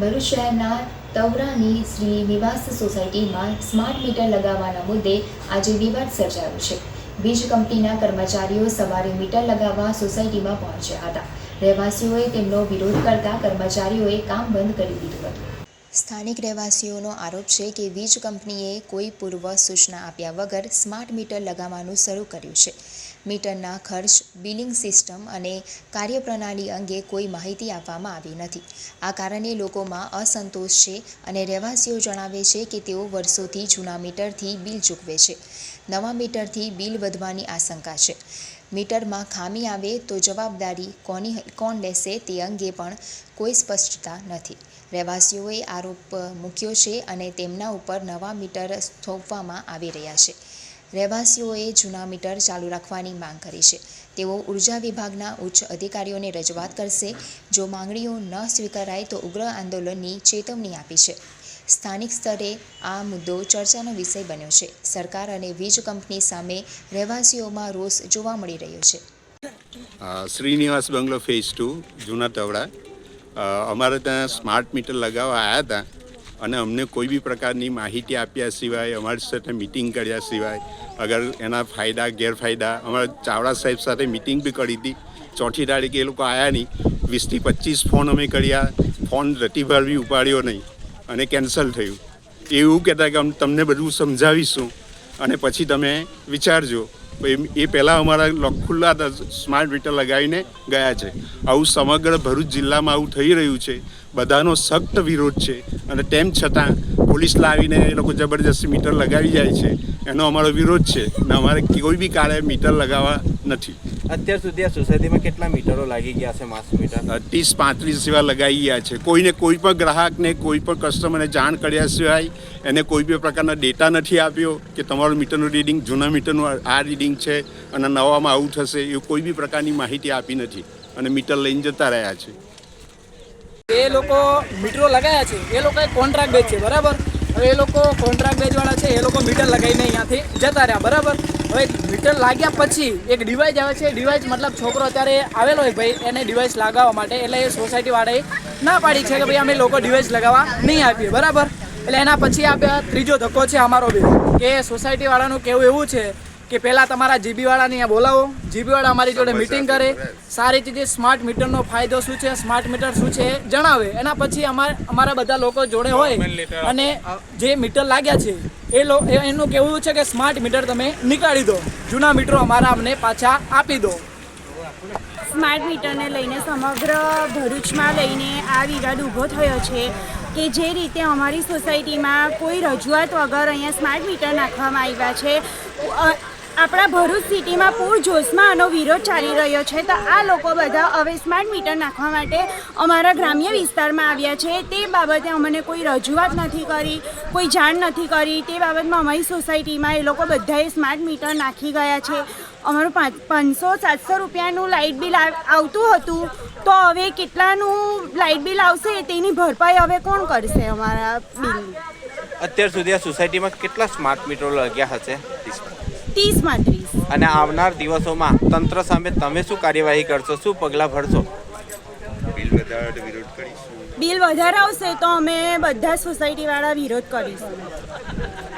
ભરૂચ શહેરના તવરાની શ્રી નિવાસ સોસાયટીમાં સ્માર્ટ મીટર લગાવવાના મુદ્દે આજે વિવાદ સર્જાયો છે। વીજ કંપનીના કર્મચારીઓ સવારે મીટર લગાવવા સોસાયટીમાં પહોંચ્યા હતા। રહેવાસીઓએ તેમનો વિરોધ કરતા કર્મચારીઓએ કામ બંધ કરી દીધું હતું। સ્થાનિક રહેવાસીઓનો આરોપ છે કે વીજ કંપનીએ કોઈ પૂર્વ સૂચના આપ્યા વગર સ્માર્ટ મીટર લગાવવાનું શરૂ કર્યું છે। મીટરના ખર્ચ, બિલિંગ સિસ્ટમ અને કાર્યપ્રણાલી અંગે કોઈ માહિતી આપવામાં આવી નથી। આ કારણે લોકોમાં અસંતોષ છે અને રહેવાસીઓ જણાવે છે કે તેઓ વર્ષોથી જૂના મીટરથી બિલ ચૂકવે છે। નવા મીટરથી બિલ વધવાની આશંકા છે। મીટરમાં ખામી આવે તો જવાબદારી કોણ લેશે તે અંગે પણ કોઈ સ્પષ્ટતા નથી। રહેવાસીઓએ આરોપ મૂક્યો છે અને તેમના ઉપર નવા મીટર થોપવામાં આવી રહ્યા છે। રહેવાસીઓએ જૂના મીટર ચાલુ રાખવાની માંગ કરી છે। તેઓ ઉર્જા વિભાગના ઉચ્ચ અધિકારીઓને રજૂઆત કરશે। જો માંગણીઓ ન સ્વીકારાય તો ઉગ્ર આંદોલનની ચેતવણી આપી છે। સ્થાનિક સ્તરે આ મુદ્દો ચર્ચાનો વિષય બન્યો છે। સરકાર અને વીજ કંપની સામે રહેવાસીઓમાં રોષ જોવા મળી રહ્યો છે। શ્રીનિવાસ બંગલો ફેઝ 2 જૂના તવડા અમારે ત્યાં સ્માર્ટ મીટર લગાવવા આવ્યા હતા અને અમને કોઈ બી પ્રકારની માહિતી આપ્યા સિવાય, અમારી સાથે મિટિંગ કર્યા સિવાય, અગર એના ફાયદા ગેરફાયદા, અમારા ચાવડા સાહેબ સાથે મિટિંગ બી કરી હતી। ચોથી તારીખે એ લોકો આવ્યા નહીં। 20થી 25 ફોન અમે કર્યા, ફોન રતિભાર બી ઉપાડ્યો નહીં અને કેન્સલ થયું। એવું કહેતા કે તમને બધું સમજાવીશું અને પછી તમે વિચારજો। એ પહેલાં અમારા ખુલ્લા હતા, સ્માર્ટ મીટર લગાવીને ગયા છે। આવું સમગ્ર ભરૂચ જિલ્લામાં આવું થઈ રહ્યું છે। બધાનો સખ્ત વિરોધ છે અને તેમ છતાં પોલીસ લાવીને એ લોકો જબરજસ્તી મીટર લગાવી જાય છે। એનો અમારો વિરોધ છે અને અમારે કોઈ બી કાળે મીટર લગાવવા નથી। અત્યાર સુધી આ સોસાયટીમાં કેટલા મીટરો લાગી ગયા છે? માસ મીટર 30-35 જેવા લગાવી ગયા છે। કોઈને કોઈ પણ ગ્રાહકને, કોઈ પણ કસ્ટમરને જાણ કર્યા સિવાય એને કોઈ બી પ્રકારના ડેટા નથી આપ્યો કે તમારું મીટરનું રીડિંગ જૂના મીટરનું આ રીડિંગ છે અને નવામાં આવું થશે, એવું કોઈ બી પ્રકારની માહિતી આપી નથી અને મીટર લઈને જતા રહ્યા છે। એ લોકો મીટરો લગાવ્યા છે, એ લોકો કોન્ટ્રાક્ટ બેચ છે, બરાબર। હવે એ લોકો કોન્ટ્રાક્ટ બેચવાળા છે, એ લોકો મીટર લગાવીને અહીંયાથી જતા રહ્યા, બરાબર। હવે મીટર લાગ્યા પછી એક ડિવાઇસ આવે છે। ડિવાઇસ મતલબ છોકરો અત્યારે આવેલો હોય ભાઈ એને ડિવાઇસ લગાવવા માટે, એટલે એ સોસાયટીવાળાએ ના પાડી છે કે ભાઈ અમે લોકો ડિવાઇસ લગાવવા નહીં આપીએ, બરાબર। એટલે એના પછી આ ત્રીજો ધક્કો છે અમારો બી કે સોસાયટીવાળાનું કહેવું એવું છે કે પહેલાં તમારા જીબીવાળાને અહીંયા બોલાવો, જીબીવાળા અમારી જોડે મિટિંગ કરે, સારી રીતે સ્માર્ટ મીટરનો ફાયદો શું છે, સ્માર્ટ મીટર શું છે જણાવે। એના પછી અમારા બધા લોકો જોડે હોય અને જે મીટર લાગ્યા છે એનું કહેવું છે કે સ્માર્ટ મીટર તમે નીકાળી દો, જૂના મીટરો અમારા અમને પાછા આપી દો। સ્માર્ટ મીટરને લઈને સમગ્ર ભરૂચમાં લઈને આ વિવાદ ઊભો થયો છે કે જે રીતે અમારી સોસાયટીમાં કોઈ રજૂઆત વગર અહીંયા સ્માર્ટ મીટર નાખવામાં આવ્યા છે। આપણા ભરૂચ સિટીમાં પૂરજોશમાં આનો વિરોધ ચાલી રહ્યો છે, તો આ લોકો બધા હવે સ્માર્ટ મીટર નાખવા માટે અમારા ગ્રામ્ય વિસ્તારમાં આવ્યા છે। તે બાબતે અમને કોઈ રજૂઆત નથી કરી, કોઈ જાણ નથી કરી। તે બાબતમાં અમારી સોસાયટીમાં એ લોકો બધાએ સ્માર્ટ મીટર નાખી ગયા છે। અમારું 500-700 રૂપિયાનું લાઇટ બિલ આવતું હતું, તો હવે કેટલાનું લાઇટ બિલ આવશે તેની ભરપાઈ હવે કોણ કરશે અમારા બિલની? અત્યાર સુધી આ સોસાયટીમાં કેટલા સ્માર્ટ મીટરો લાગ્યા હશે? 30-35। અને આવનાર દિવસોમાં તંત્ર સામે તમે શું કાર્યવાહી કરશો, શું પગલાં ભરશો? બિલ વધારે આવશે તો અમે બધા સોસાયટીવાળા વિરોધ કરીશું।